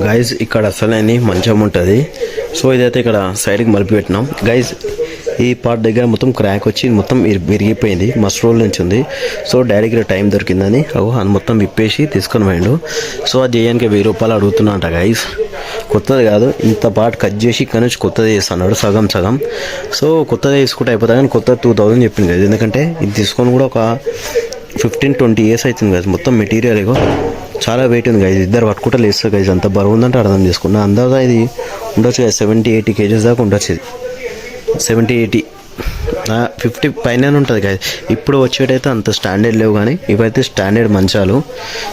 Guys ఇక్కడ అసలైన మంచం ఉంటుంది. సో ఇదైతే ఇక్కడ సైడ్కి మలిపి పెట్టినాం గైజ్. ఈ పార్ట్ దగ్గర మొత్తం క్రాక్ వచ్చి మొత్తం విరిగిపోయింది, మస్తు రోజుల నుంచి ఉంది. సో డాడీకి టైం దొరికిందని అది మొత్తం విప్పేసి తీసుకొని పోయిండు. సో అది చేయడానికి 1000 రూపాయలు అడుగుతున్నా అంట గైజ్. కొత్తది కాదు, ఇంత పార్ట్ కట్ చేసి ఇక్కడ నుంచి కొత్తది చేస్తున్నాడు సగం సగం. సో కొత్తది తీసుకుంటే అయిపోతుంది, కానీ కొత్త 2000 చెప్పింది కదా. ఎందుకంటే ఇది తీసుకొని కూడా ఒక 15-20 years అవుతుంది కదా. మొత్తం మెటీరియల్ ఇగో చాలా వెయిట్ ఉంది గైజ్. ఇద్దరు పట్టుకుంటే లేస్తారు గైజ్. అంత బరువు ఉందంటే అర్థం చేసుకున్నా. అందాజా ఇది ఉండొచ్చు 70-80 kgs దాకా ఉండొచ్చు. ఇది 70-80 50 పైన ఉంటుంది గైజ్. ఇప్పుడు వచ్చేటైతే అంత స్టాండర్డ్ లేవు, కానీ ఇవైతే స్టాండర్డ్ మంచాలు.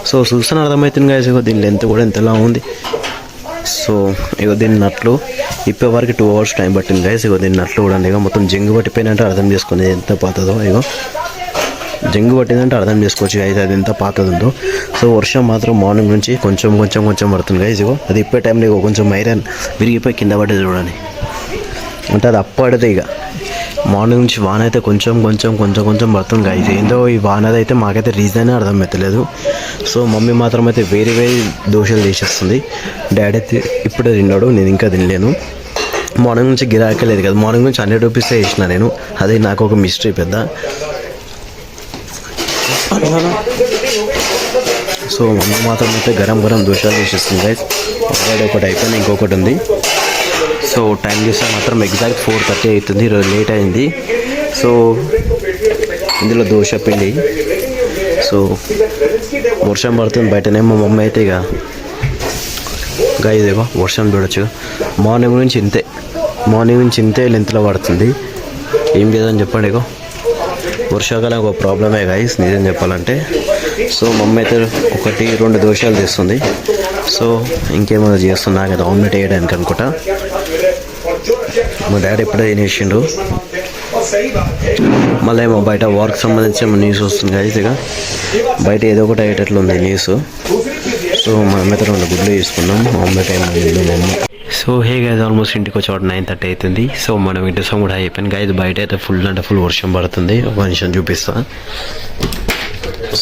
సో చూస్తాను అర్థమవుతుంది గైజ్. ఇగో దీని లెంత్ కూడా ఎంతలా ఉంది. సో ఇగో దీని నట్లు ఇప్పే వరకు 2 hours టైం పట్టింది గైజ్. ఇగో దీని నట్లు కూడా ఇక మొత్తం జంగు పట్టిపోయినట్టు అర్థం చేసుకునేది ఎంత పాతదో. ఇగో జంగు పట్టిందంటే అర్థం చేసుకోవచ్చు గైజ్ అది ఎంత పాతది ఉందో. సో వర్షం మాత్రం మార్నింగ్ నుంచి కొంచెం పడుతుంది గైజ్. ఇగో అది ఇప్పే టైంలో ఇగో కొంచెం ఐరన్ విరిగిపోయి కింద పడ్డది చూడండి. అంటే అది అప్పడితే ఇక మార్నింగ్ నుంచి వాన అయితే కొంచెం పడుతుంది గైజ్. ఏందో ఈ వానది అయితే మాకైతే రీజన్ అర్థం అవుతలేదు. సో మమ్మీ మాత్రం అయితే వేరే దోశలు చేసేస్తుంది. డాడీ అయితే ఇప్పుడే తిన్నాడు, నేను ఇంకా తినలేను. మార్నింగ్ నుంచి గిరాకీ లేదు కదా. మార్నింగ్ నుంచి 100 రూపీసే వేసిన నేను. అది నాకు ఒక మిస్టరీ పెద్ద. సో మమ్మీ మాత్రం అయితే గరం దోశలు చేసేస్తుంది గైజ్. ఆల్రెడీ ఒకటి అయిపోయింది, ఇంకొకటి ఉంది. సో టైం చూస్తే మాత్రం ఎగ్జాక్ట్ 4:30 అవుతుంది. ఈరోజు లేట్ అయింది. సో ఇందులో దోశ పిండి. సో వర్షం పడుతుంది బయటనే. మా మమ్మీ అయితే ఇక గైజ్ ఇగో వర్షం చూడొచ్చు. మార్నింగ్ నుంచి ఇంతే లెంత్లో పడుతుంది. ఏం లేదని చెప్పండి. ఇగో వర్షాకాలం ఒక ప్రాబ్లమే గైస్ నిజం చెప్పాలంటే. సో మమ్మీ అయితే 1-2 దోశలు తీస్తుంది. సో ఇంకేమో చేస్తుంది, నాకైతే ఆమ్లెట్ వేయడానికి అనుకుంటా. మా డాడీ ఇప్పుడే తినేసిండు. మళ్ళీ ఏమో బయట వర్క్ సంబంధించి న్యూస్ వస్తుంది గైస్. ఇక బయట ఏదో ఒకటి అయ్యేటట్లు ఉంది న్యూస్. సో మనం అయితే 2 గుడ్లు తీసుకున్నాం. ఆమ్లెట్ ఏమో mummy. So hey guys, almost ఇంటికి వచ్చి 9:30 అవుతుంది. సో మనం ఇంటి సొమ్ము కూడా అయిపోయింది గైజ్. బయట అయితే ఫుల్ వర్షం పడుతుంది. ఒక నిమిషం చూపిస్తా.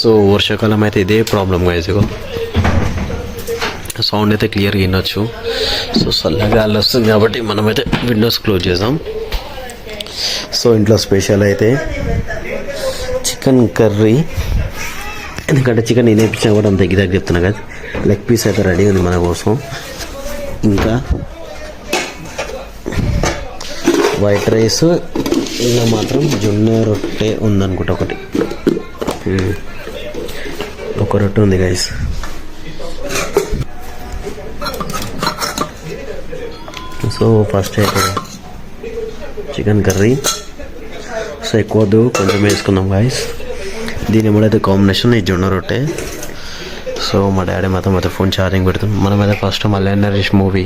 సో వర్షాకాలం అయితే ఇదే ప్రాబ్లం గైజ్. ఇగో సౌండ్ అయితే క్లియర్గా వినొచ్చు. సో చల్లగా గాలి వస్తుంది కాబట్టి మనమైతే విండోస్ క్లోజ్ చేద్దాం. సో ఇంట్లో స్పెషల్ అయితే చికెన్ కర్రీ. ఎందుకంటే చికెన్ తినేపించినా కూడా అంత దగ్గర చెప్తున్నా కదా. లెగ్ పీస్ అయితే రెడీ ఉంది మన కోసం. ఇంకా వైట్ రైస్, ఇంకా మాత్రం జొన్న రొట్టె ఉందనుకుంటా. ఒక రొట్టె ఉంది గైస్. సో ఫస్ట్ అయితే చికెన్ కర్రీ. సో ఎక్కువ వద్దు, కొంచెం వేసుకుందాం గైస్. దీని ఎప్పుడైతే కాంబినేషన్ ఈ జొన్న రొట్టె. సో మా డాడీ మాత్రం ఫోన్ ఛార్జింగ్ పెడుతుంది. మనమైతే ఫస్ట్ మళ్ళీ నరేష్ మూవీ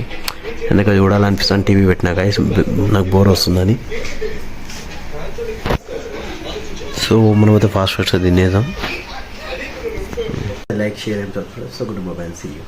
ఎందుకంటే చూడాలనిపిస్తాను టీవీ పెట్టినా గైస్, నాకు బోర్ వస్తుందని. సో మనమైతే ఫాస్ట్ తినేద్దాం. Like, share and subscribe. So goodbye, see you.